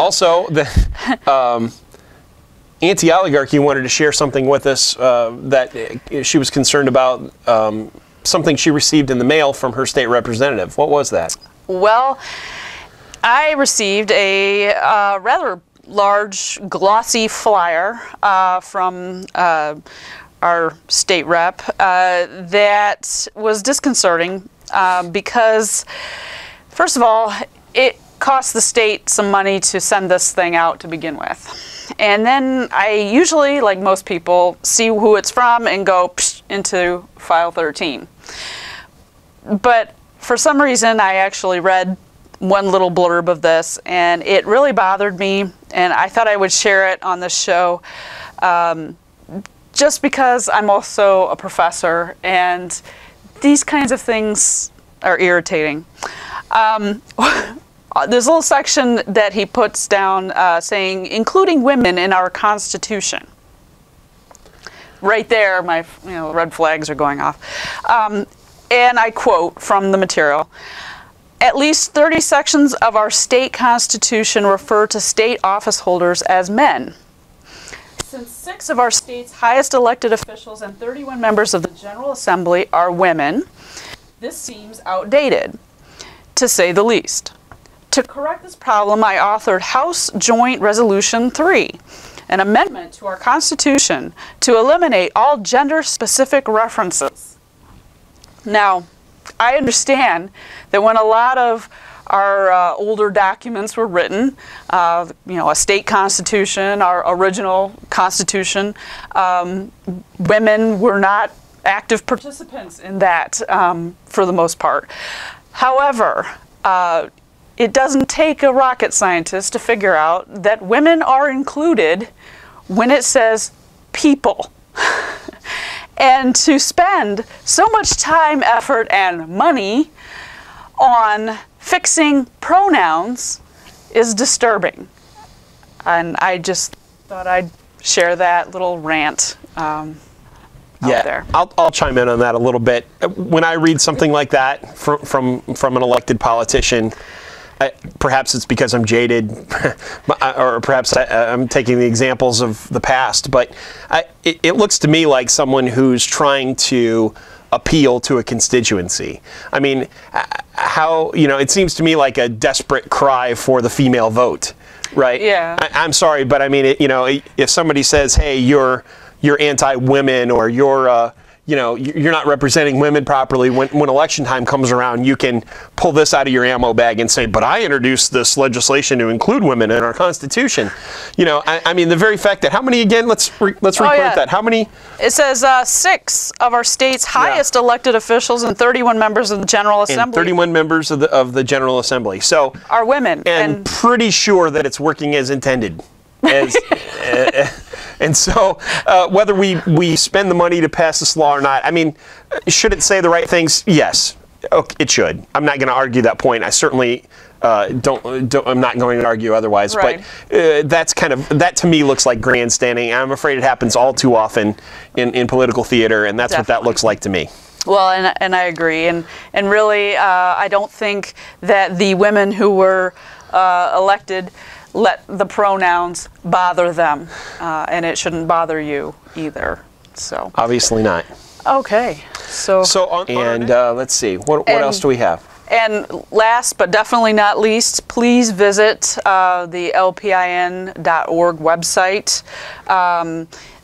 Also, the anti-oligarchy wanted to share something with us that she was concerned about, something she received in the mail from her state representative. What was that? Well, I received a rather large, glossy flyer from our state rep that was disconcerting because, first of all, it cost the state some money to send this thing out to begin with. And then I usually, like most people, see who it's from and go psh, into file 13. But for some reason, I actually read one little blurb of this, and it really bothered me, and I thought I would share it on this show just because I'm also a professor, and these kinds of things are irritating. There's a little section that he puts down saying, including women in our Constitution. Right there, my red flags are going off. And I quote from the material, "At least 30 sections of our state constitution refer to state office holders as men. Since 6 of our state's highest elected officials and 31 members of the General Assembly are women, this seems outdated, to say the least. To correct this problem, I authored House Joint Resolution 3, an amendment to our Constitution to eliminate all gender-specific references." Now, I understand that when a lot of our older documents were written, a state constitution, our original constitution, women were not active participants in that for the most part. However, it doesn't take a rocket scientist to figure out that women are included when it says people. And to spend so much time, effort, and money on fixing pronouns is disturbing. And I just thought I'd share that little rant out there. I'll chime in on that a little bit. When I read something like that from an elected politician, perhaps it's because I'm jaded, or perhaps I'm taking the examples of the past, but it looks to me like someone who's trying to appeal to a constituency. I mean, it seems to me like a desperate cry for the female vote, right? Yeah. I'm sorry, but I mean, if somebody says, hey, you're anti-women, or you're not representing women properly, when election time comes around, you can pull this out of your ammo bag and say, but I introduced this legislation to include women in our Constitution. I mean, the very fact that, how many again, let's recount that. How many? It says 6 of our state's highest elected officials and 31 members of the General Assembly. And 31 members of the General Assembly. So are women. And pretty sure that it's working as intended. And so whether we spend the money to pass this law or not, I mean, should it say the right things? Yes, it should. I'm not going to argue that point. I certainly I'm not going to argue otherwise. Right. But that to me looks like grandstanding. I'm afraid it happens all too often in political theater, and that's Definitely. what that looks like to me. Well, and I agree, and really, I don't think that the women who were elected let the pronouns bother them, and it shouldn't bother you either. So obviously not. Okay, so let's see, what else do we have? And last but definitely not least, please visit the lpin.org website.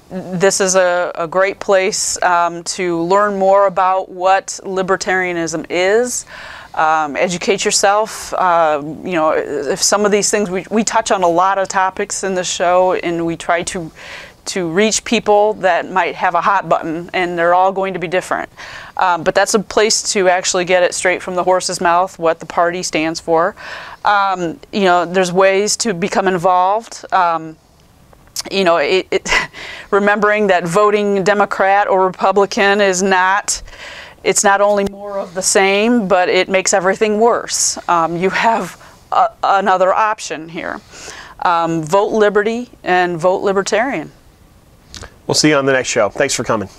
This is a great place to learn more about what libertarianism is. Educate yourself. If some of these things, we touch on a lot of topics in the show, and we try to reach people that might have a hot button, and they're all going to be different. But that's a place to actually get it straight from the horse's mouth, what the party stands for. There's ways to become involved. Remembering that voting Democrat or Republican is not, it's not only more of the same, but it makes everything worse. You have another option here. Vote liberty and vote libertarian. We'll see you on the next show. Thanks for coming.